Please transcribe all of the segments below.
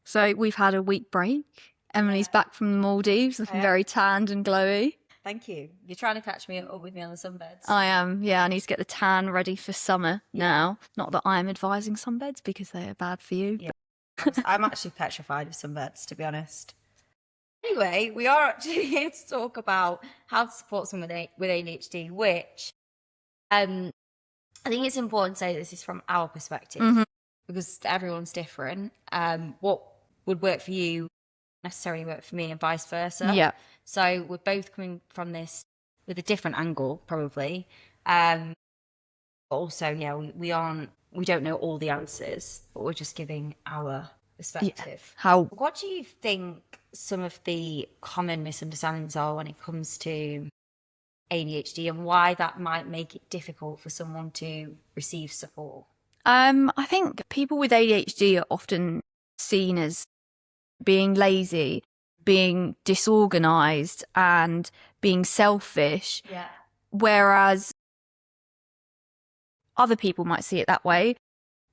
So we've had a week break. Emily's back from the Maldives, looking very tanned and glowy. Thank you. You're trying to catch me up with me on the sunbeds. I am, yeah. I need to get the tan ready for summer now. Not that I'm advising sunbeds because they are bad for you. Yeah. I'm actually petrified of sunbeds, to be honest. Anyway, we are actually here to talk about how to support someone with ADHD, which I think it's important to say that this is from our perspective because everyone's different. What would work for you necessarily work for me and vice versa. Yeah. So we're both coming from this with a different angle, probably. Also, yeah, we don't know all the answers, but we're just giving our perspective. How? What do you think some of the common misunderstandings are when it comes to ADHD and why that might make it difficult for someone to receive support? I think people with ADHD are often seen as being lazy, being disorganized, and being selfish. Yeah. Whereas other people might see it that way,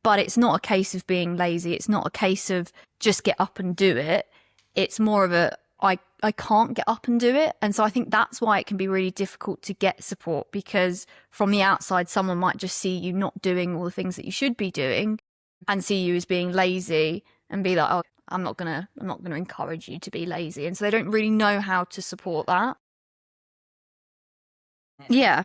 but it's not a case of being lazy. It's not a case of just get up and do it. It's more of a, I can't get up and do it. And so I think that's why it can be really difficult to get support, because from the outside, someone might just see you not doing all the things that you should be doing and see you as being lazy and be like, oh, I'm not gonna encourage you to be lazy. And so they don't really know how to support that. Yeah.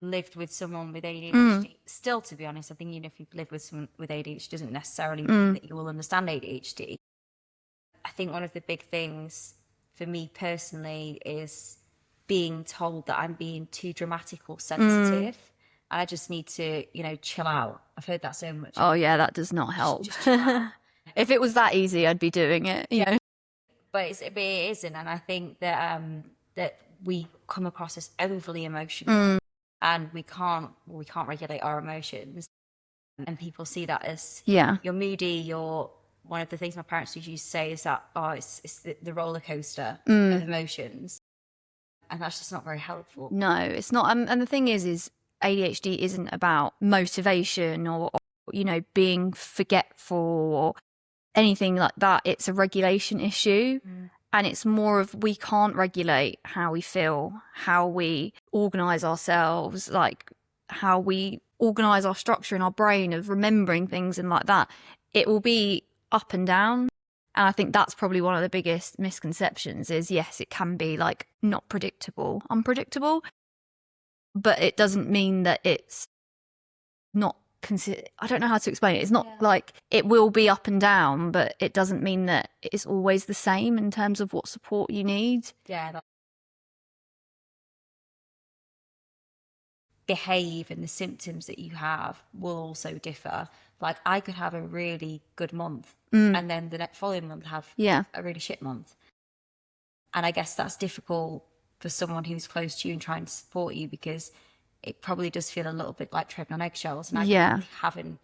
Lived with someone with ADHD. Still, to be honest, I think even if you've lived with someone with ADHD doesn't necessarily mean that you will understand ADHD. I think one of the big things for me personally is being told that I'm being too dramatic or sensitive. And I just need to, chill out. I've heard that so much. Oh yeah, that does not help. If it was that easy, I'd be doing it, But it isn't. And I think that that we come across as overly emotional. And we can't regulate our emotions, and people see that as you're moody. One of the things my parents used to say is that it's the roller coaster of emotions, and that's just not very helpful. No, it's not. And the thing is ADHD isn't about motivation or being forgetful or anything like that. It's a regulation issue. And it's more of, we can't regulate how we feel, how we organise ourselves, like how we organise our structure in our brain of remembering things and like that. It will be up and down. And I think that's probably one of the biggest misconceptions is, yes, it can be like not predictable, unpredictable, but it doesn't mean that it's not I don't know how to explain it. It's not like it will be up and down, but it doesn't mean that it's always the same in terms of what support you need. Yeah. Behave and the symptoms that you have will also differ. Like I could have a really good month and then the next following month have a really shit month. And I guess that's difficult for someone who's close to you and trying to support you, because it probably does feel a little bit like treading on eggshells. And I haven't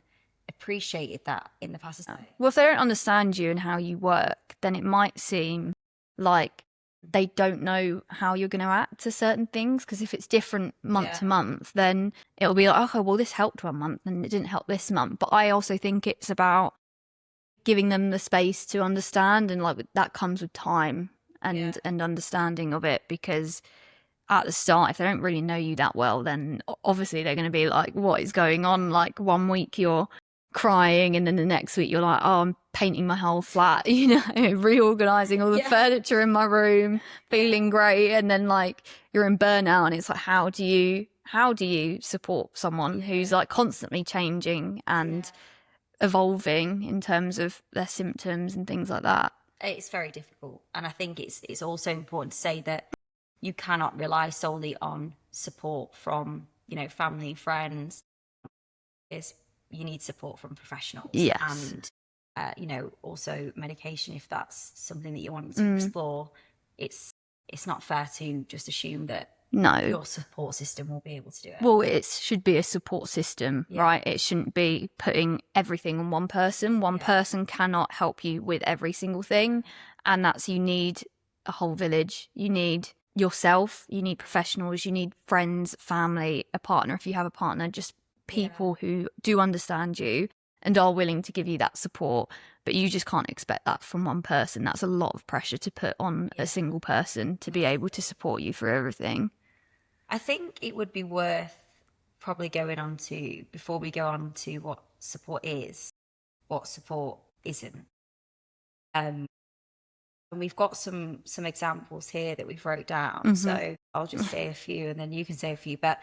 appreciated that in the past. Well, if they don't understand you and how you work, then it might seem like they don't know how you're going to act to certain things. Because if it's different month to month, then it'll be like, okay, well, this helped one month and it didn't help this month. But I also think it's about giving them the space to understand, and like that comes with time and understanding of it, because at the start, if they don't really know you that well, then obviously they're going to be like, what is going on? Like 1 week you're crying and then the next week you're like, oh, I'm painting my whole flat, reorganizing all the furniture in my room, feeling great. And then like you're in burnout, and it's like, how do you support someone who's like constantly changing and evolving in terms of their symptoms and things like that? It's very difficult. And I think it's also important to say that you cannot rely solely on support from, family, friends. You need support from professionals. Yes. And, also medication, if that's something that you want to explore. It's not fair to just assume that your support system will be able to do it. Well, it should be a support system, right? It shouldn't be putting everything on one person. One person cannot help you with every single thing. And you need a whole village. You need yourself, you need professionals, you need friends, family, a partner if you have a partner. Just people who do understand you and are willing to give you that support, but you just can't expect that from one person. That's a lot of pressure to put on a single person to be able to support you through everything. I think it would be worth probably going on to, before we go on to what support is, what support isn't. And we've got some examples here that we've wrote down. So I'll just say a few and then you can say a few. But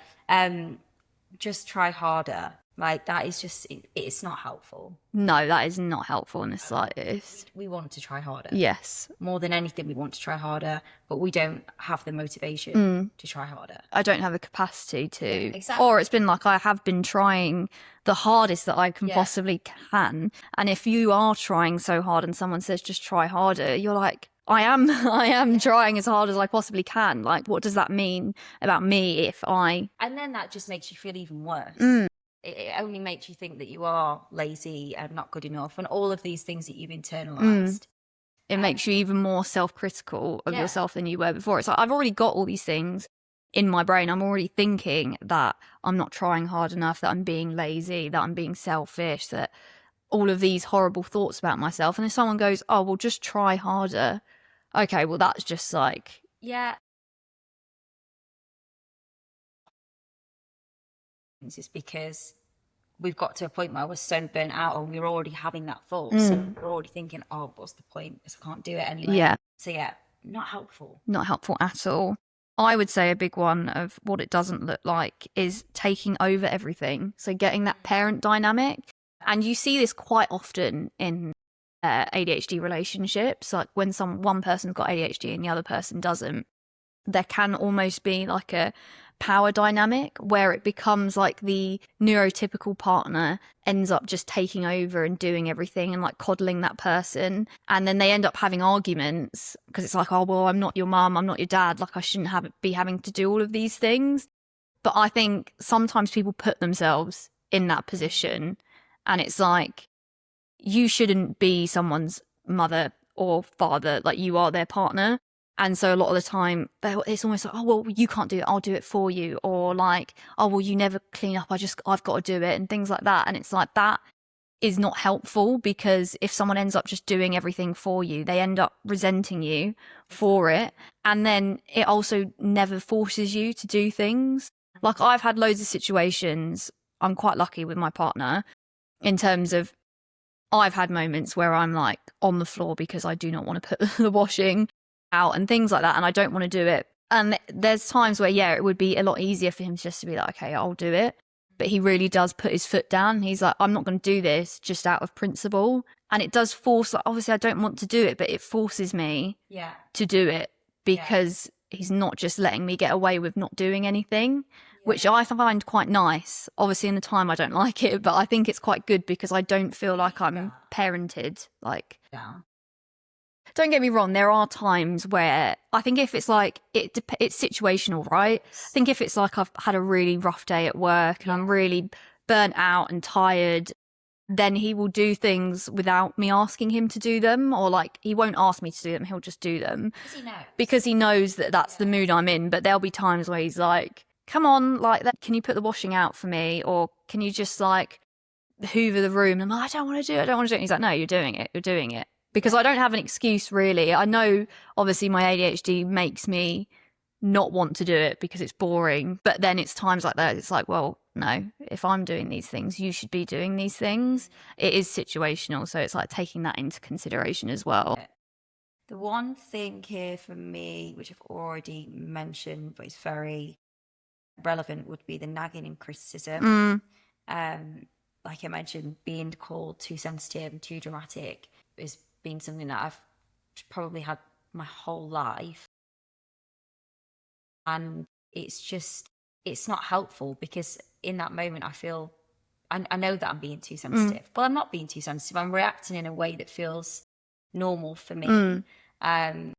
just try harder. Like, that is just, it's not helpful. No, that is not helpful in the slightest. We want to try harder. Yes. More than anything, we want to try harder, but we don't have the motivation to try harder. I don't have the capacity to. Yeah, exactly. Or it's been like I have been trying the hardest that I can possibly can. And if you are trying so hard and someone says just try harder, you're like, I am trying as hard as I possibly can. Like, what does that mean about me if I... And then that just makes you feel even worse. It only makes you think that you are lazy and not good enough and all of these things that you've internalized. It makes you even more self-critical of yourself than you were before. It's like, I've already got all these things in my brain. I'm already thinking that I'm not trying hard enough, that I'm being lazy, that I'm being selfish, that all of these horrible thoughts about myself. And if someone goes, oh, well, just try harder. Okay, well, that's just like... Yeah. It's just because we've got to a point where we're so burnt out and we're already having that thought. So we're already thinking, oh, what's the point? Because I can't do it anyway. Yeah. So yeah, not helpful. Not helpful at all. I would say a big one of what it doesn't look like is taking over everything. So getting that parent dynamic. And you see this quite often in ADHD relationships. Like when one person's got ADHD and the other person doesn't, there can almost be like a power dynamic where it becomes like the neurotypical partner ends up just taking over and doing everything and like coddling that person, and then they end up having arguments because it's like, oh well, I'm not your mum, I'm not your dad, like I shouldn't be having to do all of these things. But I think sometimes people put themselves in that position and it's like, you shouldn't be someone's mother or father, like you are their partner. And so a lot of the time, it's almost like, oh, well, you can't do it, I'll do it for you. Or like, oh, well, you never clean up, I've got to do it, and things like that. And it's like, that is not helpful, because if someone ends up just doing everything for you, they end up resenting you for it. And then it also never forces you to do things. Like, I've had loads of situations, I'm quite lucky with my partner, in terms of I've had moments where I'm like on the floor because I do not want to put the washing out and things like that, and I don't want to do it. And there's times where, yeah, it would be a lot easier for him just to be like, okay, I'll do it. But he really does put his foot down. He's like, I'm not going to do this just out of principle. And it does force, like, obviously I don't want to do it, but it forces me to do it because he's not just letting me get away with not doing anything, which I find quite nice. Obviously in the time I don't like it, but I think it's quite good because I don't feel like I'm parented. Like, don't get me wrong, there are times where I think if it's like, it's situational, right? I think if it's like I've had a really rough day at work and I'm really burnt out and tired, then he will do things without me asking him to do them, or like he won't ask me to do them, he'll just do them. Because he knows that that's the mood I'm in. But there'll be times where he's like, come on, like, that, can you put the washing out for me? Or can you just like hoover the room? And I'm like, I don't want to do it, I don't want to do it. And he's like, no, you're doing it. Because I don't have an excuse, really. I know, obviously, my ADHD makes me not want to do it because it's boring. But then it's times like that, it's like, well, no, if I'm doing these things, you should be doing these things. It is situational. So it's like taking that into consideration as well. The one thing here for me, which I've already mentioned, but it's very relevant, would be the nagging and criticism. Like I mentioned, being called too sensitive and too dramatic is been something that I've probably had my whole life. And it's not helpful, because in that moment I feel, I know that I'm being too sensitive, but I'm not being too sensitive. I'm reacting in a way that feels normal for me. And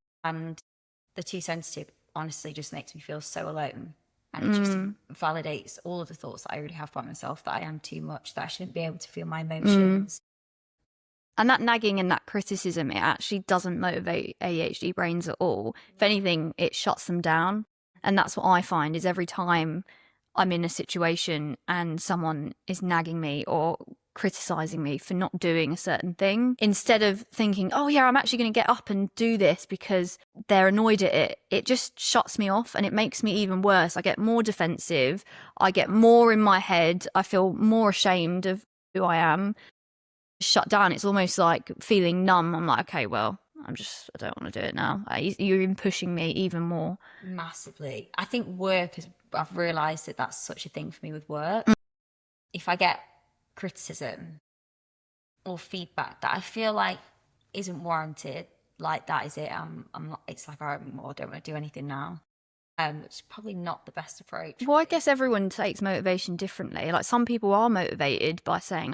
the too sensitive honestly just makes me feel so alone. And it just validates all of the thoughts that I already have about myself, that I am too much, that I shouldn't be able to feel my emotions. And that nagging and that criticism, it actually doesn't motivate ADHD brains at all. If anything, it shuts them down. And that's what I find, is every time I'm in a situation and someone is nagging me or criticizing me for not doing a certain thing, instead of thinking, oh yeah, I'm actually going to get up and do this because they're annoyed at it, it just shuts me off and it makes me even worse. I get more defensive, I get more in my head, I feel more ashamed of who I am. Shut down. It's almost like feeling numb. I'm like, okay, well, I don't want to do it now. You're even pushing me even more. Massively. I think work is, I've realised that that's such a thing for me with work. If I get criticism or feedback that I feel like isn't warranted, like that is it. I'm not, it's like, I don't want to do anything now. It's probably not the best approach. Well, I guess everyone takes motivation differently. Like some people are motivated by saying,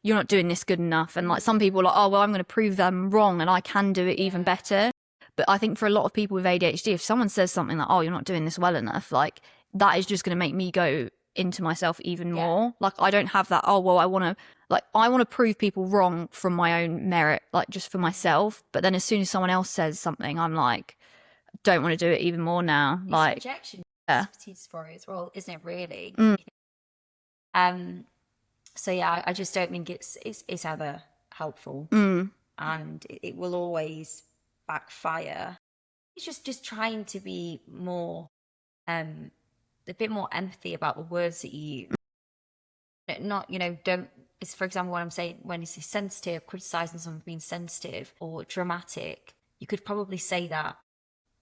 you're not doing this good enough. And like some people are like, oh, well, I'm going to prove them wrong and I can do it even better. But I think for a lot of people with ADHD, if someone says something like, oh, you're not doing this well enough, like that is just going to make me go into myself even more. Like I don't have that, oh, well, I want to prove people wrong from my own merit, like just for myself. But then as soon as someone else says something, I'm like, don't want to do it even more now. It's like rejection yeah. for it as well, isn't it really? So yeah, I just don't think it's ever helpful, and it will always backfire. It's just trying to be more, a bit more empathy about the words that you use. Not, don't. It's, for example, when I'm saying, when it's sensitive, criticizing someone for being sensitive or dramatic, you could probably say that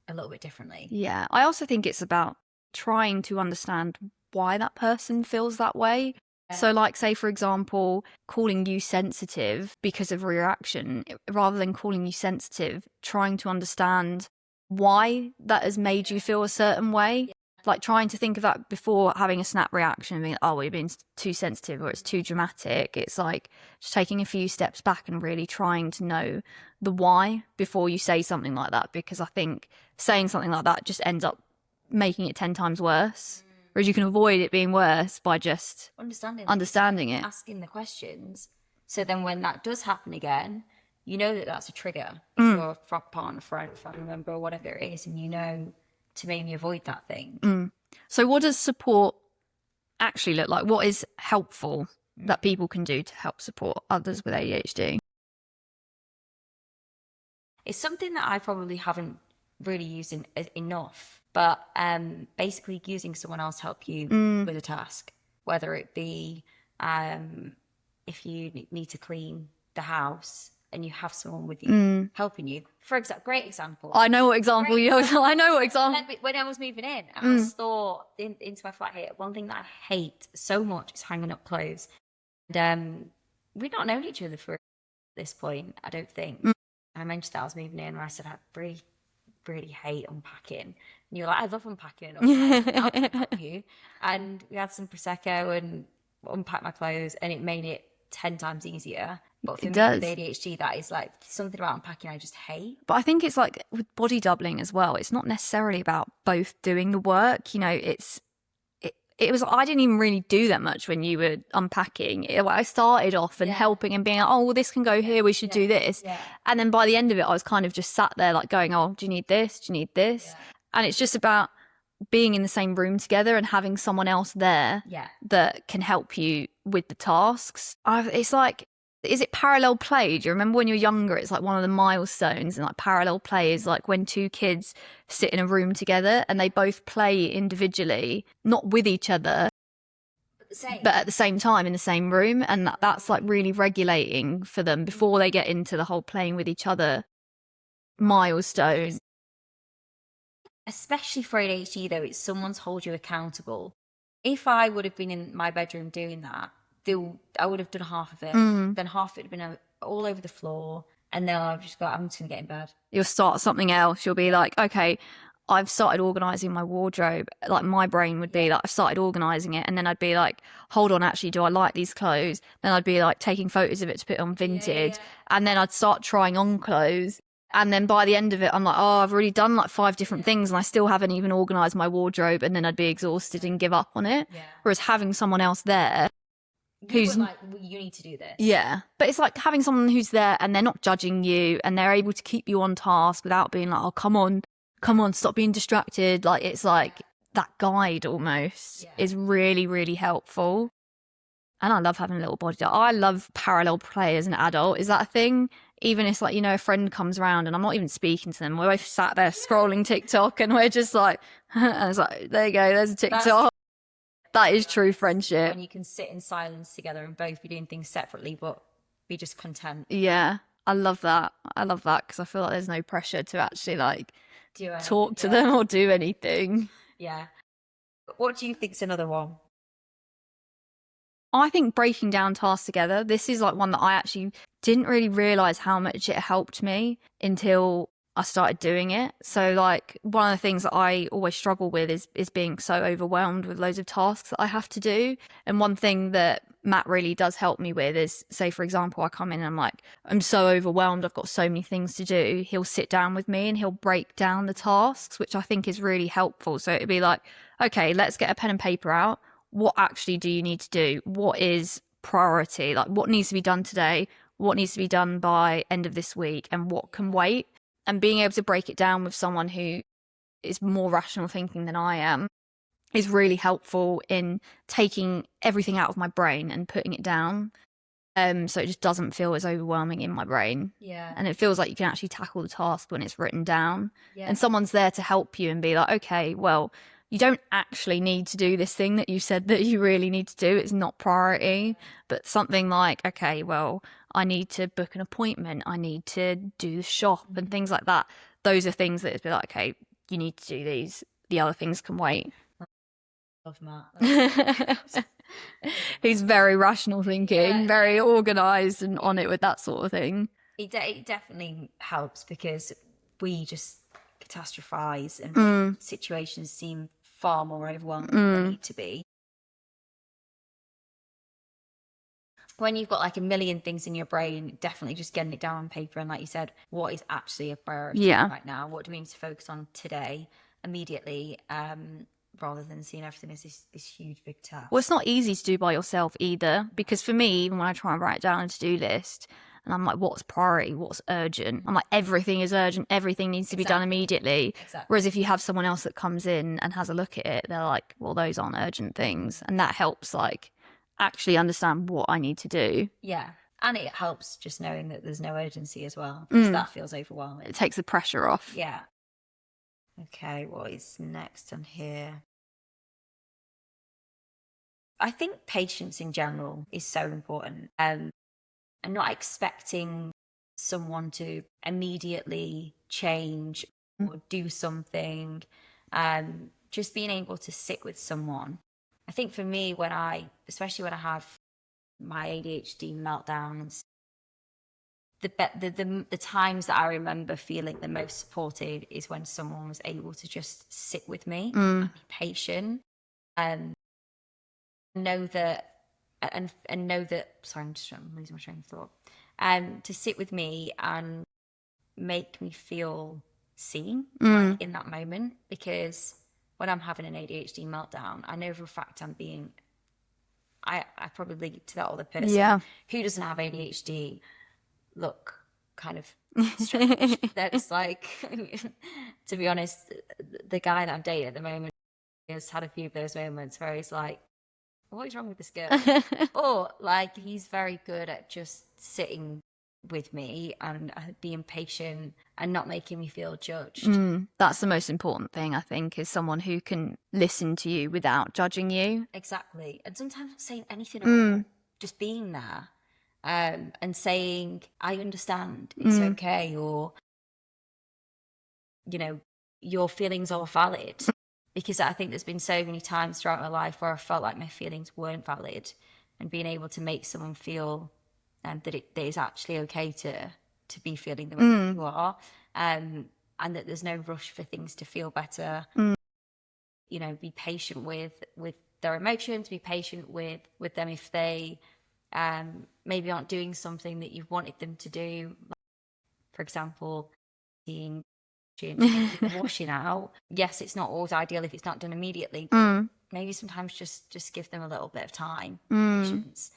a little bit differently. Yeah, I also think it's about trying to understand why that person feels that way. So like, say, for example, calling you sensitive because of a reaction, rather than calling you sensitive, trying to understand why that has made you feel a certain way. Like trying to think of that before having a snap reaction and being, oh, we're being too sensitive or it's too dramatic. It's like just taking a few steps back and really trying to know the why before you say something like that. Because I think saying something like that just ends up making it 10 times worse. Whereas you can avoid it being worse by just understanding it. Asking the questions. So then when that does happen again, you know that that's a trigger. If you're a partner, friend, family member, or whatever it is, and you know to maybe avoid that thing. So what does support actually look like? What is helpful that people can do to help support others with ADHD? It's something that I probably haven't really used enough, but basically using someone else to help you with a task, whether it be if you need to clean the house and you have someone with you helping you. For example, great example. I know what example you. I know what example. When I was moving in, I was thought into my flat here. One thing that I hate so much is hanging up clothes. And we'd not known each other for this point, I don't think. I mentioned that I was moving in, and I said I really hate unpacking. And you're like, I love unpacking. I'll help you. And we had some prosecco and unpacked my clothes, and it made it 10 times easier. But for me with ADHD, that is like something about unpacking I just hate. But I think it's like with body doubling as well. It's not necessarily about both doing the work. It was, I didn't even really do that much when you were unpacking. I started off and helping and being like, oh, well, this can go here. We should do this. And then by the end of it, I was kind of just sat there like going, oh, do you need this? Do you need this? And it's just about being in the same room together and having someone else there that can help you with the tasks. It's like, is it parallel play? Do you remember when you're younger, it's like one of the milestones, and like parallel play is like when two kids sit in a room together and they both play individually, not with each other, but at the same time in the same room. And that's like really regulating for them before they get into the whole playing with each other milestone. Especially for ADHD though, it's someone's hold you accountable. If I would have been in my bedroom doing that, I would have done half of it. Then half of it would have been all over the floor. And then I've just got, I'm just going to get in bed. You'll start something else. You'll be like, okay, I've started organising my wardrobe. Like my brain would be like, I've started organising it. And then I'd be like, hold on, actually, do I like these clothes? Then I'd be like taking photos of it to put on Vinted. And then I'd start trying on clothes. And then by the end of it, I'm like, oh, I've already done like 5 different things and I still haven't even organised my wardrobe. And then I'd be exhausted and give up on it. Whereas having someone else there who's like, you need to do this. But it's like having someone who's there and they're not judging you and they're able to keep you on task without being like, oh, come on, stop being distracted. Like, it's like that guide almost is really, really helpful. And I love having a little body. I love parallel play as an adult. Is that a thing? Even if it's like, you know, a friend comes around and I'm not even speaking to them. We're both sat there scrolling TikTok and we're just like, and it's like, there you go, there's a TikTok. That is true friendship. When you can sit in silence together and both be doing things separately, but be just content. Yeah, I love that. I love that because I feel like there's no pressure to actually like talk to them or do anything. Yeah. What do you think's another one? I think breaking down tasks together, this is like one that I actually didn't really realize how much it helped me until I started doing it. So like one of the things that I always struggle with is being so overwhelmed with loads of tasks that I have to do. And one thing that Matt really does help me with is, say, for example, I come in and I'm like, I'm so overwhelmed, I've got so many things to do. He'll sit down with me and he'll break down the tasks, which I think is really helpful. So it'd be like, okay, let's get a pen and paper out. What actually do you need to do? What is priority? Like what needs to be done today? What needs to be done by end of this week? And what can wait? And being able to break it down with someone who is more rational thinking than I am is really helpful in taking everything out of my brain and putting it down. So it just doesn't feel as overwhelming in my brain. Yeah. And it feels like you can actually tackle the task when it's written down. Yeah. And someone's there to help you and be like, okay, well, you don't actually need to do this thing that you said that you really need to do. It's not priority. But something like, okay, well, I need to book an appointment. I need to do the shop and things like that. Those are things that it's be like, okay, you need to do these. The other things can wait. Love Matt. He's very rational thinking, very organised and on it with that sort of thing. It definitely helps because we just catastrophize and situations seem far more overwhelming than they need to be. When you've got like a million things in your brain, definitely just getting it down on paper and, like you said, what is actually a priority right now? What do we need to focus on today, immediately, rather than seeing everything as this huge big task? Well, it's not easy to do by yourself either, because for me, even when I try and write down a to-do list, and I'm like, what's priority? What's urgent? I'm like, everything is urgent. Everything needs to be done immediately. Whereas if you have someone else that comes in and has a look at it, they're like, well, those aren't urgent things. And that helps like actually understand what I need to do. Yeah. And it helps just knowing that there's no urgency as well, because that feels overwhelming. It takes the pressure off. Yeah. Okay, what is next on here? I think patience in general is so important. And not expecting someone to immediately change or do something. Just being able to sit with someone. I think for me, especially when I have my ADHD meltdowns, the times that I remember feeling the most supported is when someone was able to just sit with me and be patient and know that. And know that, sorry, I'm losing my train of thought. To sit with me and make me feel seen in that moment, because when I'm having an ADHD meltdown, I know for a fact I probably to that other person who doesn't have ADHD look kind of strange. That's like, to be honest, the guy that I'm dating at the moment has had a few of those moments where he's like, what is wrong with this girl? Or like, he's very good at just sitting with me and being patient and not making me feel judged. That's the most important thing, I think, is someone who can listen to you without judging you. Exactly. And sometimes not saying anything at all, just being there and saying, I understand, it's okay, or, you know, your feelings are valid. Because I think there's been so many times throughout my life where I felt like my feelings weren't valid, and being able to make someone feel that it is actually okay to be feeling the way you are, and that there's no rush for things to feel better. You know, be patient with their emotions, be patient with them if they maybe aren't doing something that you've wanted them to do. Like, for example, being washing out. Yes, it's not always ideal if it's not done immediately, but maybe sometimes just give them a little bit of time, patience,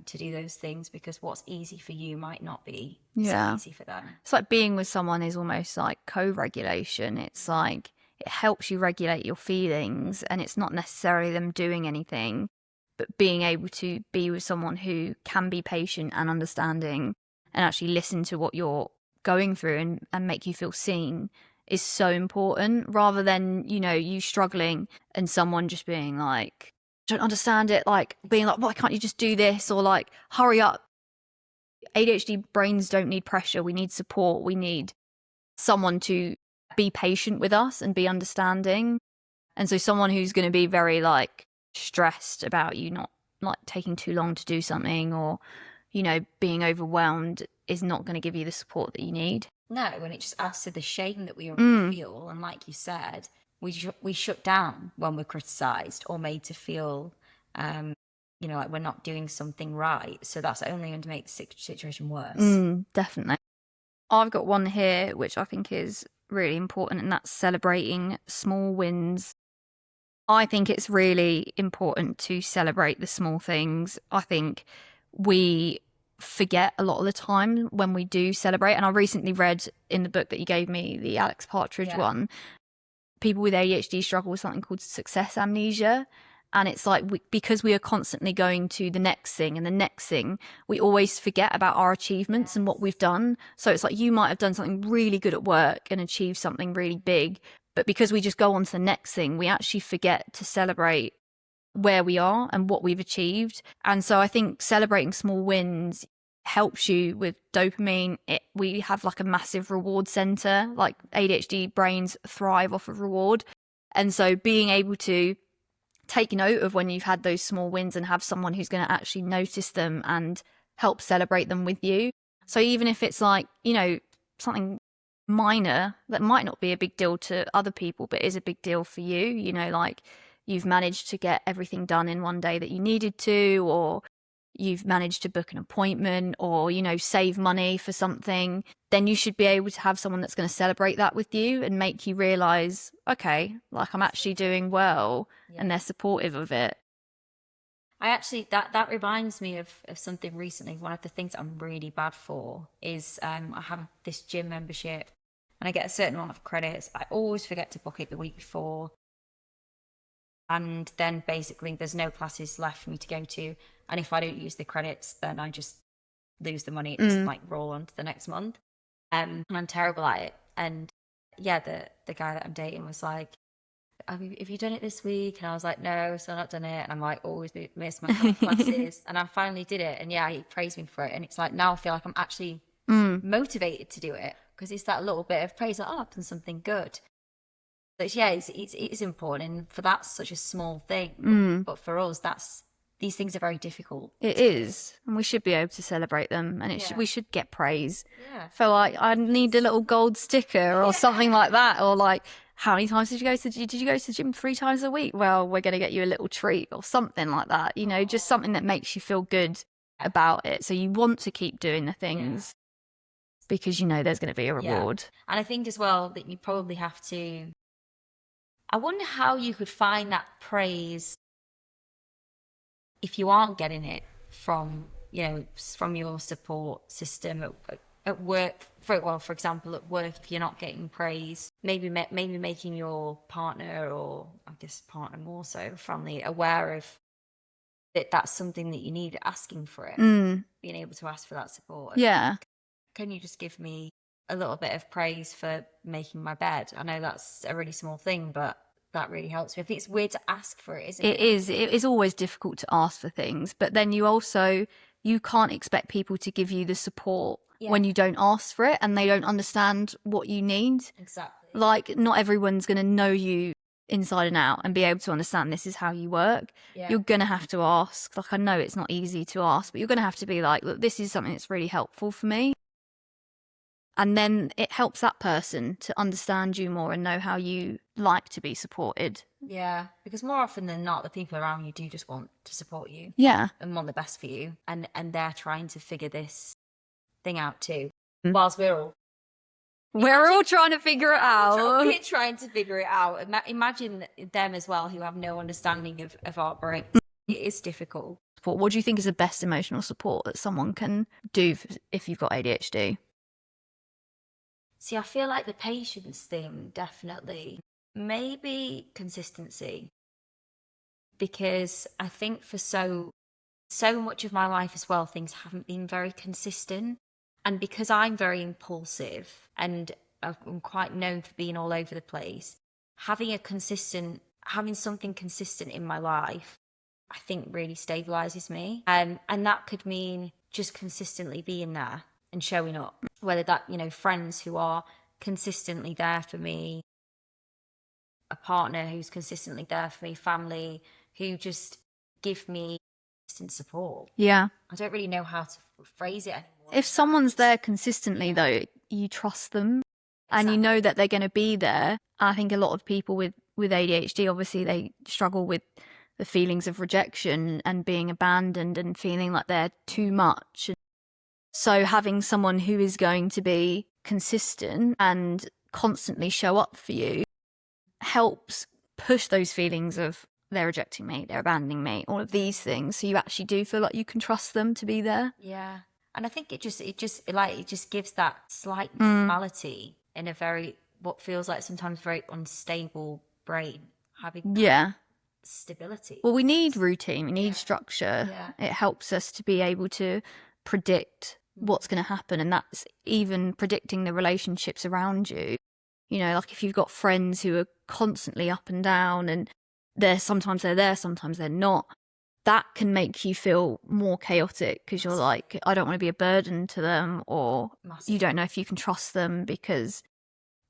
to do those things, because what's easy for you might not be so easy for them. It's like being with someone is almost like co-regulation. It's like it helps you regulate your feelings, and it's not necessarily them doing anything, but being able to be with someone who can be patient and understanding and actually listen to what you're going through and make you feel seen is so important, rather than, you know, you struggling and someone just being like, don't understand it, like being like, why can't you just do this, or like, hurry up. ADHD brains don't need pressure. We need support. We need someone to be patient with us and be understanding. And so someone who's going to be very like stressed about you not like taking too long to do something, or, you know, being overwhelmed, is not going to give you the support that you need. No, and it just adds to the shame that we already feel. And like you said, we shut down when we're criticised or made to feel, you know, like we're not doing something right. So that's only going to make the situation worse. Definitely. I've got one here which I think is really important, and that's celebrating small wins. I think it's really important to celebrate the small things. I think we forget a lot of the time when we do celebrate. And I recently read in the book that you gave me, the Alex Partridge one, people with ADHD struggle with something called success amnesia. And it's like, because we are constantly going to the next thing and the next thing, we always forget about our achievements and what we've done. So it's like, you might have done something really good at work and achieved something really big, but because we just go on to the next thing, we actually forget to celebrate where we are and what we've achieved. And so I think celebrating small wins helps you with dopamine. We have like a massive reward center, like ADHD brains thrive off of reward. And so being able to take note of when you've had those small wins and have someone who's going to actually notice them and help celebrate them with you. So even if it's like, you know, something minor that might not be a big deal to other people, but is a big deal for you, you know, like you've managed to get everything done in one day that you needed to, or you've managed to book an appointment, or, you know, save money for something, then you should be able to have someone that's going to celebrate that with you and make you realize, okay, like I'm actually doing well, and they're supportive of it. I actually, that reminds me of something recently. One of the things I'm really bad for is I have this gym membership and I get a certain amount of credits. I always forget to book it the week before. And then basically there's no classes left for me to go to. And if I don't use the credits, then I just lose the money. It's like roll on to the next month. And I'm terrible at it. And yeah, the guy that I'm dating was like, have you done it this week? And I was like, no, still not done it. And I'm like, always miss my classes. And I finally did it. And yeah, he praised me for it. And it's like, now I feel like I'm actually motivated to do it, because it's that little bit of praise, like, oh, I've done something good. So yeah, it's important. And for that's such a small thing. But for us, these things are very difficult. It is. And we should be able to celebrate them. And we should get praise. Yeah. Feel like I need a little gold sticker or something like that. Or like, how many times did you go to the gym 3 times a week? Well, we're going to get you a little treat or something like that. You know, just something that makes you feel good about it. So you want to keep doing the things because you know there's going to be a reward. And I think as well that you probably have to, I wonder how you could find that praise if you aren't getting it from, you know, from your support system at work. For example, at work, if you're not getting praise, maybe making your partner, or I guess partner more so, family, aware of that's something that you need, asking for it, being able to ask for that support. Yeah. Can you just give me a little bit of praise for making my bed? I know that's a really small thing, but that really helps me. I think it's weird to ask for it, isn't it? It is. It is always difficult to ask for things, but then you can't expect people to give you the support when you don't ask for it and they don't understand what you need. Exactly. Like, not everyone's going to know you inside and out and be able to understand this is how you work. You're going to have to ask. Like, I know it's not easy to ask, but you're going to have to be like, look, this is something that's really helpful for me. And then it helps that person to understand you more and know how you like to be supported. Yeah, because more often than not, the people around you do just want to support you. Yeah. And want the best for you. And they're trying to figure this thing out too. Whilst we're all trying to figure it out. We're trying to figure it out. Imagine them as well, who have no understanding of our brain. It is difficult. What do you think is the best emotional support that someone can do if you've got ADHD? See, I feel like the patience thing, definitely. Maybe consistency, because I think for so much of my life as well, things haven't been very consistent. And because I'm very impulsive and I'm quite known for being all over the place, having something consistent in my life, I think really stabilizes me. And that could mean just consistently being there and showing up, whether that, friends who are consistently there for me, a partner who's consistently there for me, family who just give me consistent support. Yeah. I don't really know how to phrase it anymore. If someone's there consistently, though, you trust them and you know that they're going to be there. I think a lot of people with ADHD, obviously, they struggle with the feelings of rejection and being abandoned and feeling like they're too much. So having someone who is going to be consistent and constantly show up for you helps push those feelings of they're rejecting me, they're abandoning me, all of these things. So you actually do feel like you can trust them to be there. Yeah. And I think it just gives that slight normality in a very, what feels like sometimes very unstable brain, having stability. Well, we need routine, we need structure. Yeah. It helps us to be able to predict what's going to happen, and that's even predicting the relationships around you. Like if you've got friends who are constantly up and down and sometimes they're there, sometimes they're not, that can make you feel more chaotic because you're like, I don't want to be a burden to them, or you don't know if you can trust them because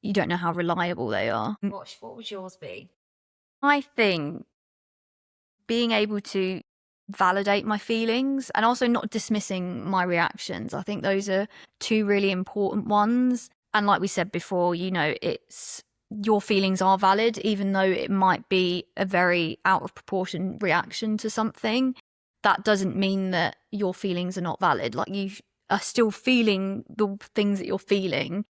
you don't know how reliable they are. What would yours be? I think being able to validate my feelings and also not dismissing my reactions. I think those are two really important ones. And like we said before, it's your feelings are valid, even though it might be a very out of proportion reaction to something. That doesn't mean that your feelings are not valid. Like, you are still feeling the things that you're feeling.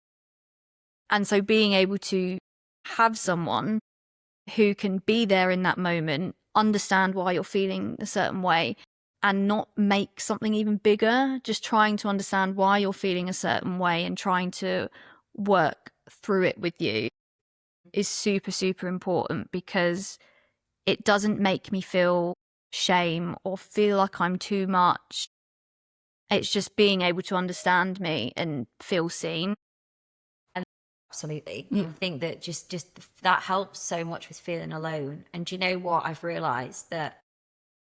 And so being able to have someone who can be there in that moment, understand why you're feeling a certain way, and not make something even bigger, just trying to understand why you're feeling a certain way and trying to work through it with you is super, super important, because it doesn't make me feel shame or feel like I'm too much. It's just being able to understand me and feel seen. Absolutely. I think that just that helps so much with feeling alone. And do you know what? I've realized that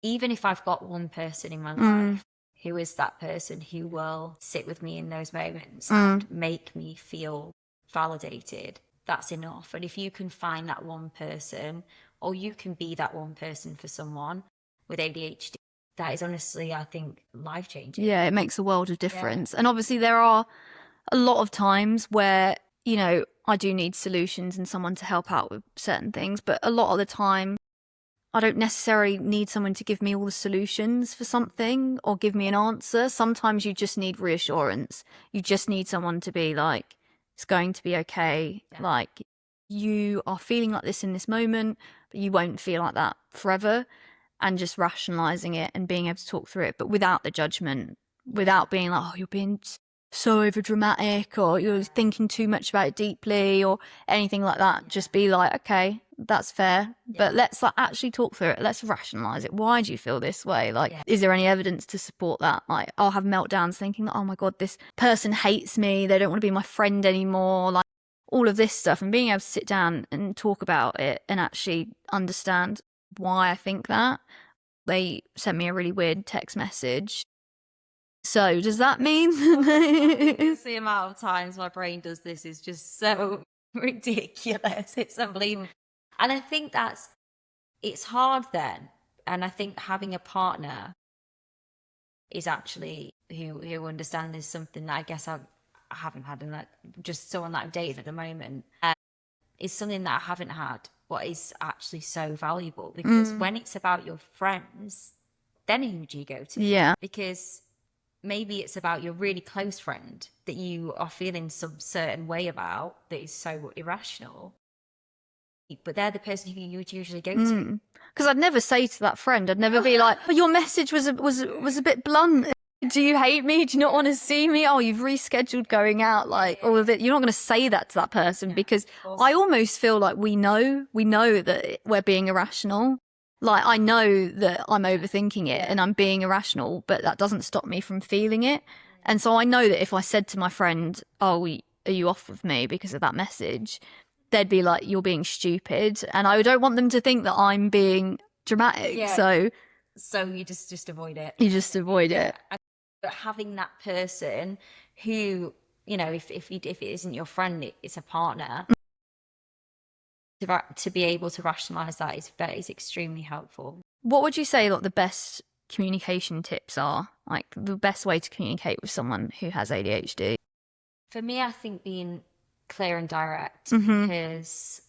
even if I've got one person in my life who is that person who will sit with me in those moments and make me feel validated, that's enough. And if you can find that one person, or you can be that one person for someone with ADHD, that is honestly, I think, life-changing. Yeah, it makes a world of difference. And obviously there are a lot of times where, I do need solutions and someone to help out with certain things, but a lot of the time I don't necessarily need someone to give me all the solutions for something or give me an answer. Sometimes you just need reassurance. You just need someone to be like, it's going to be okay. Yeah. Like, you are feeling like this in this moment, but you won't feel like that forever. And just rationalizing it and being able to talk through it, but without the judgment, without being like, oh, you're being so over dramatic, or you're thinking too much about it deeply, or anything like that. Yeah. Just be like, okay, that's fair, but let's actually talk through it. Let's rationalize it. Why do you feel this way? Like, is there any evidence to support that? Like, I'll have meltdowns thinking, oh my God, this person hates me. They don't want to be my friend anymore. Like, all of this stuff, and being able to sit down and talk about it and actually understand why I think that. They sent me a really weird text message. So does that mean the amount of times my brain does this is just so ridiculous? It's unbelievable. And I think it's hard then. And I think having a partner is actually who understands is something that I guess I haven't had, and that just someone that I'm dating at the moment is something that I haven't had, but is actually so valuable, because when it's about your friends, then who do you go to? Yeah. Because maybe it's about your really close friend that you are feeling some certain way about that is so irrational, but they're the person who you would usually go to. Because I'd never say to that friend, I'd never be like, oh, your message was a bit blunt. Do you hate me? Do you not want to see me? Oh, you've rescheduled going out, like all of it. You're not going to say that to that person because I almost feel like we know that we're being irrational. Like I know that I'm overthinking it and I'm being irrational, but that doesn't stop me from feeling it. And so I know that if I said to my friend, "Oh, are you off with me because of that message?" they'd be like, "You're being stupid," and I don't want them to think that I'm being dramatic. Yeah. So you just avoid it. You just avoid it. But having that person who, you know, if it isn't your friend, it's a partner, to be able to rationalize that is extremely helpful. What would you say like the best communication tips are? Like the best way to communicate with someone who has ADHD? For me, I think being clear and direct, because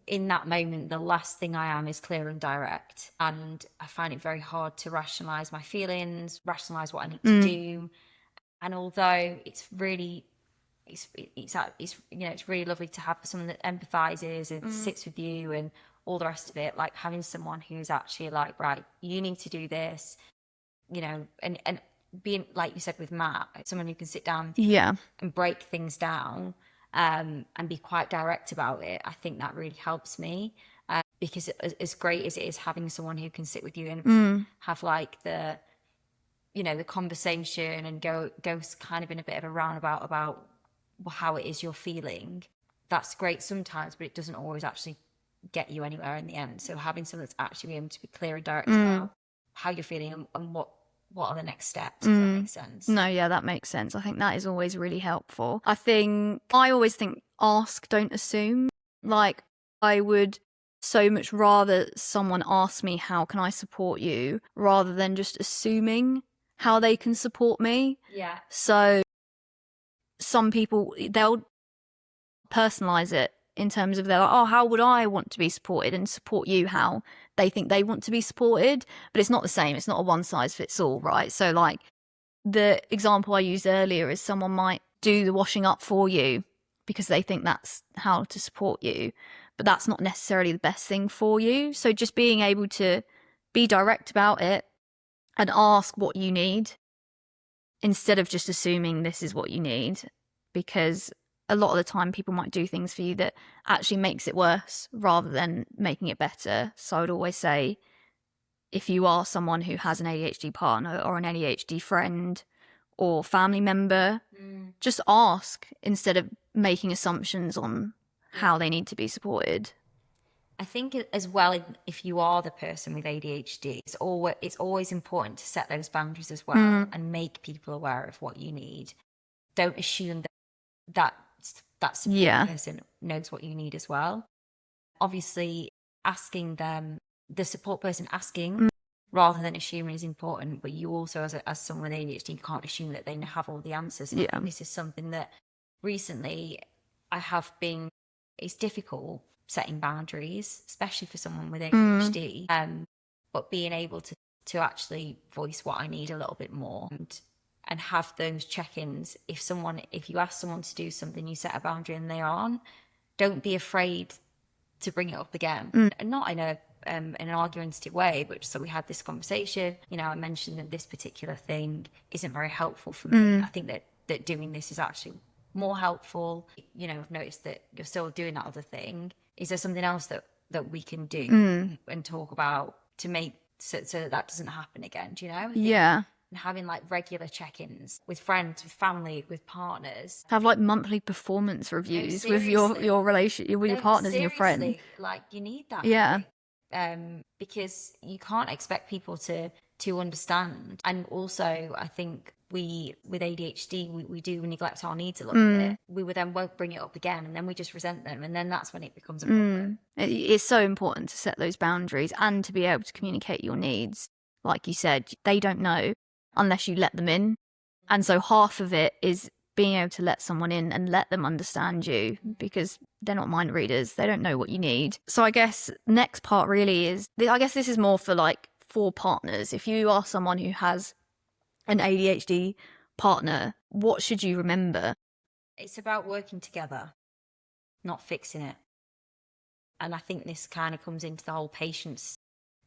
in that moment, the last thing I am is clear and direct. And I find it very hard to rationalize my feelings, rationalize what I need to do. And although it's really, it's you know, it's really lovely to have someone that empathizes and sits with you and all the rest of it, like having someone who's actually like, right, you need to do this, you know, and being, like you said with Matt, someone who can sit down and break things down, and be quite direct about it. I think that really helps me, because as great as it is having someone who can sit with you and have like the, you know, the conversation and go kind of in a bit of a roundabout about how it is you're feeling. That's great sometimes, but it doesn't always actually get you anywhere in the end. So having someone that's actually able to be clear and direct about how you're feeling and what are the next steps, if that makes sense. No, yeah, that makes sense. I think that is always really helpful. I always think ask, don't assume. Like I would so much rather someone ask me, how can I support you, rather than just assuming how they can support me. Yeah. So some people, they'll personalize it in terms of they're like, oh, how would I want to be supported, and support you how they think they want to be supported. But it's not the same. It's not a one size fits all, right? So like the example I used earlier is someone might do the washing up for you because they think that's how to support you, but that's not necessarily the best thing for you. So just being able to be direct about it and ask what you need instead of just assuming this is what you need, because a lot of the time people might do things for you that actually makes it worse rather than making it better. So I would always say, if you are someone who has an ADHD partner or an ADHD friend or family member, just ask instead of making assumptions on how they need to be supported. I think as well, if you are the person with ADHD, it's always important to set those boundaries as well and make people aware of what you need. Don't assume that support person knows what you need as well. Obviously, asking them, the support person asking rather than assuming is important, but you also, as someone with ADHD, can't assume that they have all the answers. And I think this is something that recently it's difficult setting boundaries, especially for someone with ADHD, but being able to actually voice what I need a little bit more and have those check-ins. If you ask someone to do something, you set a boundary and they aren't, don't be afraid to bring it up again. And not in an argumentative way, but just so we had this conversation, you know, I mentioned that this particular thing isn't very helpful for me. I think that doing this is actually more helpful. You know, I've noticed that you're still doing that other thing. Is there something else that we can do and talk about to make so that doesn't happen again? Do you know? Yeah. And having like regular check-ins with friends, with family, with partners. Have like monthly performance reviews with your relationship, with your partners and your friends. Like you need that. Yeah. Because you can't expect people to understand. And also, I think with ADHD, we do neglect our needs a little bit. We won't bring it up again, and then we just resent them, and then that's when it becomes a problem. It's so important to set those boundaries and to be able to communicate your needs. Like you said, they don't know unless you let them in. And so half of it is being able to let someone in and let them understand you, because they're not mind readers. They don't know what you need. So I guess next part really is, I guess this is more for partners. If you are someone who has an ADHD partner, what should you remember? It's about working together, not fixing it. And I think this kind of comes into the whole patience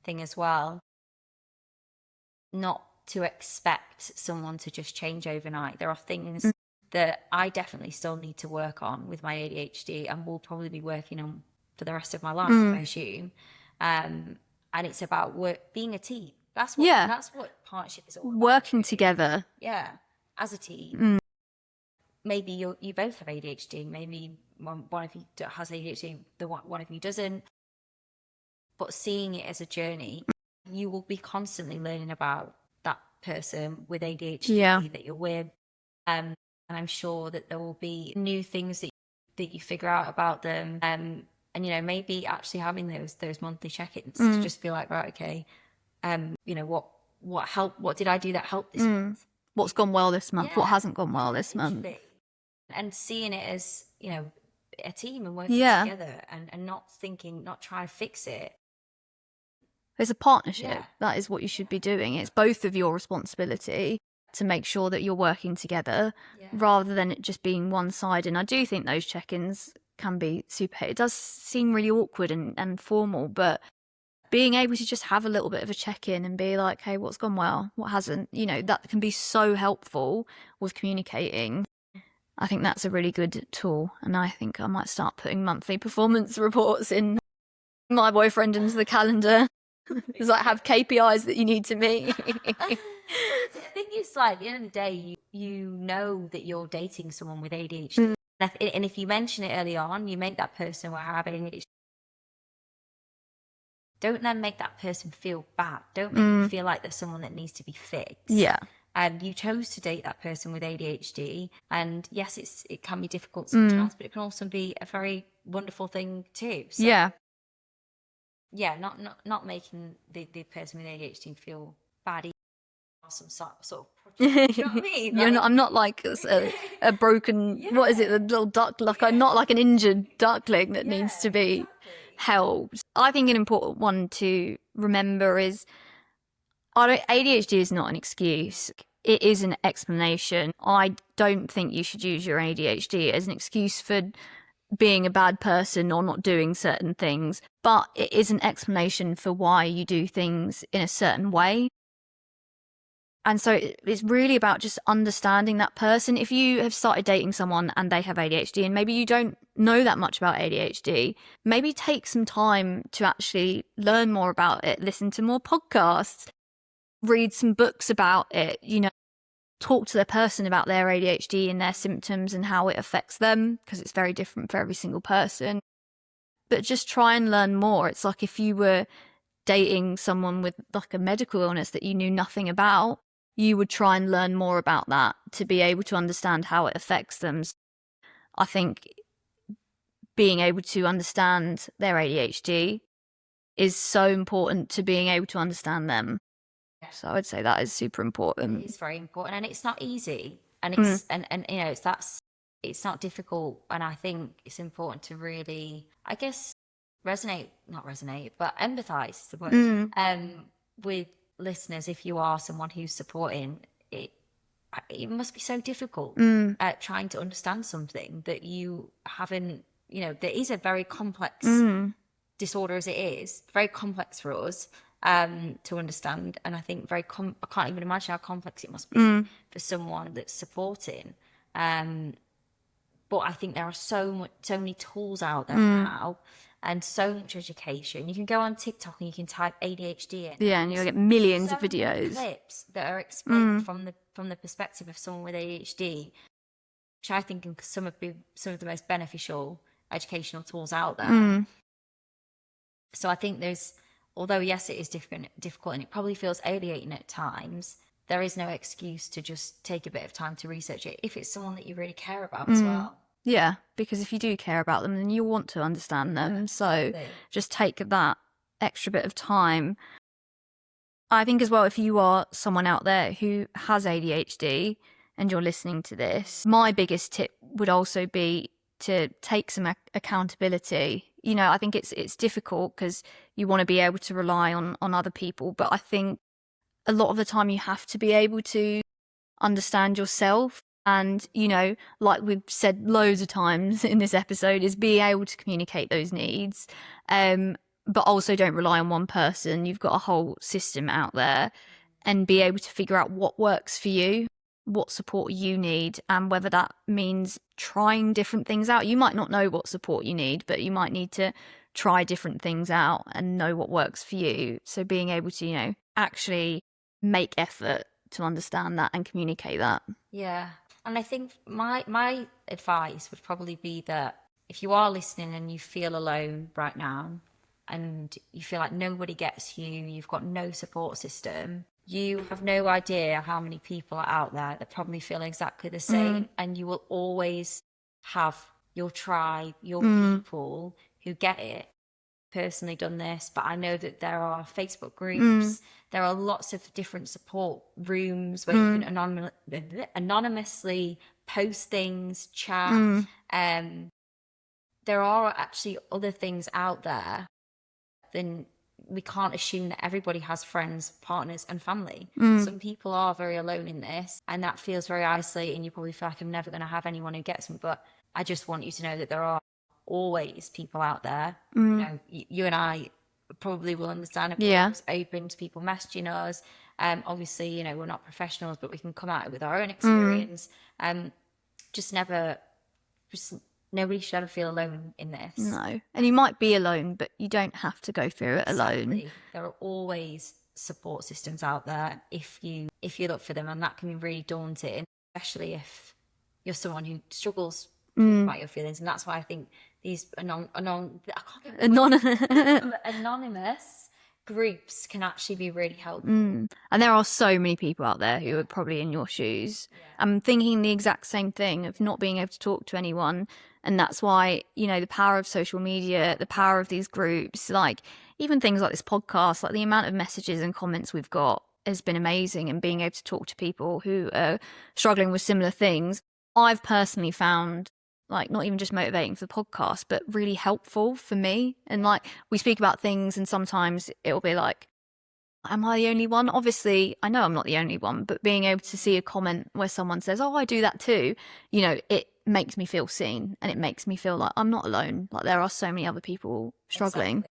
thing as well. Not to expect someone to just change overnight. There are things that I definitely still need to work on with my ADHD, and will probably be working on for the rest of my life, I assume. And it's about being a team. That's what partnership is all about. Working together. Yeah, as a team. Maybe you both have ADHD. Maybe one of you has ADHD, one of you doesn't. But seeing it as a journey, you will be constantly learning about that person with ADHD that you're with. And I'm sure that there will be new things that you figure out about them. And maybe actually having those monthly check-ins to just be like, right, okay, what helped? What did I do that helped this month? What's gone well this month? What hasn't gone well this month? And seeing it as a team and working together, and not trying to fix it. It's a partnership. That is what you should be doing. It's both of your responsibility to make sure that you're working together rather than it just being one-sided. And I do think those check-ins can be super, it does seem really awkward and formal, but being able to just have a little bit of a check-in and be like, hey, what's gone well? What hasn't? That can be so helpful with communicating. I think that's a really good tool. And I think I might start putting monthly performance reports in my boyfriend into the calendar. It's like, have KPIs that you need to meet. I think it's like, at the end of the day, you know that you're dating someone with ADHD. And if you mention it early on, you make that person have ADHD. Don't then make that person feel bad. Don't make them feel like there's someone that needs to be fixed. Yeah. And you chose to date that person with ADHD. And yes, it can be difficult sometimes, but it can also be a very wonderful thing too. So, yeah, not making the person with ADHD feel bad. Some sort of project. You know what I mean? I'm not like a broken, what is it, a little duck, I'm not like an injured duckling that needs to be helped. I think an important one to remember is ADHD is not an excuse. It is an explanation. I don't think you should use your ADHD as an excuse for being a bad person or not doing certain things, but it is an explanation for why you do things in a certain way. And so it's really about just understanding that person. If you have started dating someone and they have ADHD and maybe you don't know that much about ADHD, maybe take some time to actually learn more about it, listen to more podcasts, read some books about it, talk to the person about their ADHD and their symptoms and how it affects them, because it's very different for every single person. But just try and learn more. It's like if you were dating someone with like a medical illness that you knew nothing about, you would try and learn more about that to be able to understand how it affects them. I think being able to understand their ADHD is so important to being able to understand them. So I would say that is super important. It's very important, and it's not easy, and it's it's not difficult, and I think it's important to really, I guess, not resonate, but empathize is the word. With listeners, if you are someone who's supporting it, it must be so difficult trying to understand something that you haven't, that is a very complex disorder as it is, very complex for us to understand. And I think I can't even imagine how complex it must be for someone that's supporting. But I think there are so many tools out there now, and so much education. You can go on TikTok and you can type ADHD in. Yeah, and you'll get millions of videos. Clips that are explained from the perspective of someone with ADHD, which I think are some of the most beneficial educational tools out there. So I think although yes, it is difficult and it probably feels alienating at times, there is no excuse to just take a bit of time to research it if it's someone that you really care about as well. Yeah, because if you do care about them, then you want to understand them. So just take that extra bit of time. I think as well, if you are someone out there who has ADHD and you're listening to this, my biggest tip would also be to take some accountability. I think it's difficult because you want to be able to rely on other people. But I think a lot of the time you have to be able to understand yourself. And, like we've said loads of times in this episode, is be able to communicate those needs. But also don't rely on one person. You've got a whole system out there. and be able to figure out what works for you, what support you need, and whether that means trying different things out. You might not know what support you need, but you might need to try different things out and know what works for you. So being able to, actually make effort to understand that and communicate that. Yeah. And I think my advice would probably be that if you are listening and you feel alone right now and you feel like nobody gets you, you've got no support system, you have no idea how many people are out there that probably feel exactly the same. And you will always have your tribe, your people who get it. Personally done this, but I know that there are Facebook groups, there are lots of different support rooms where you can anonymously post things, chat. There are actually other things out there. Then we can't assume that everybody has friends, partners, and family. Some people are very alone in this, and that feels very isolating. You probably feel like I'm never going to have anyone who gets me, but I just want you to know that there are always people out there. You and I probably will understand if we're open to people messaging us. Obviously, we're not professionals, but we can come at it with our own experience. Nobody should ever feel alone in this. No. And you might be alone, but you don't have to go through it alone. There are always support systems out there if you look for them, and that can be really daunting, especially if you're someone who struggles about your feelings. And that's why I think these anonymous groups can actually be really helpful. And there are so many people out there who are probably in your shoes. I'm thinking the exact same thing of not being able to talk to anyone. And that's why, the power of social media, the power of these groups, like even things like this podcast, like the amount of messages and comments we've got has been amazing. And being able to talk to people who are struggling with similar things, I've personally found like not even just motivating for the podcast, but really helpful for me. And like we speak about things and sometimes it'll be like, am I the only one? Obviously, I know I'm not the only one, but being able to see a comment where someone says, oh, I do that too, it makes me feel seen and it makes me feel like I'm not alone. Like there are so many other people struggling. Exactly.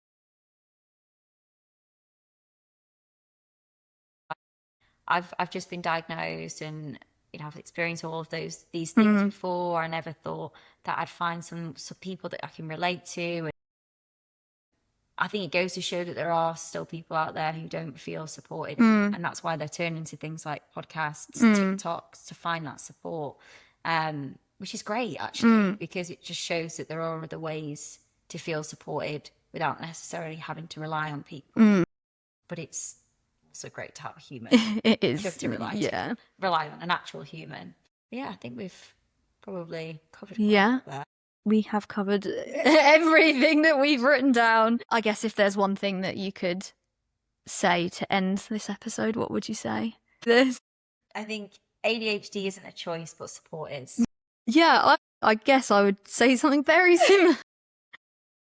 I've just been diagnosed and I've experienced all of these things before. I never thought that I'd find some people that I can relate to. I think it goes to show that there are still people out there who don't feel supported, and that's why they're turning to things like podcasts, TikToks to find that support, which is great actually, because it just shows that there are other ways to feel supported without necessarily having to rely on people. But it's also great to have a human. It is. You have to rely on an actual human. Yeah, I think we've probably covered that. We have covered everything that we've written down. I guess if there's one thing that you could say to end this episode, what would you say? I think ADHD isn't a choice, but support is. Yeah, I guess I would say something very similar.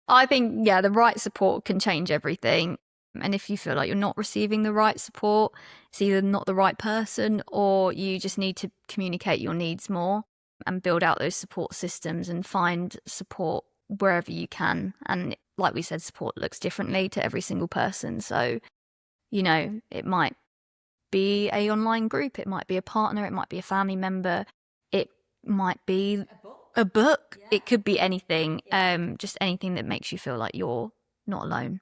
I think, the right support can change everything. And if you feel like you're not receiving the right support, it's either not the right person or you just need to communicate your needs more and build out those support systems and find support wherever you can. And like we said, support looks differently to every single person. So, it might be an online group, it might be a partner, it might be a family member, it might be a book. It could be anything, just anything that makes you feel like you're not alone.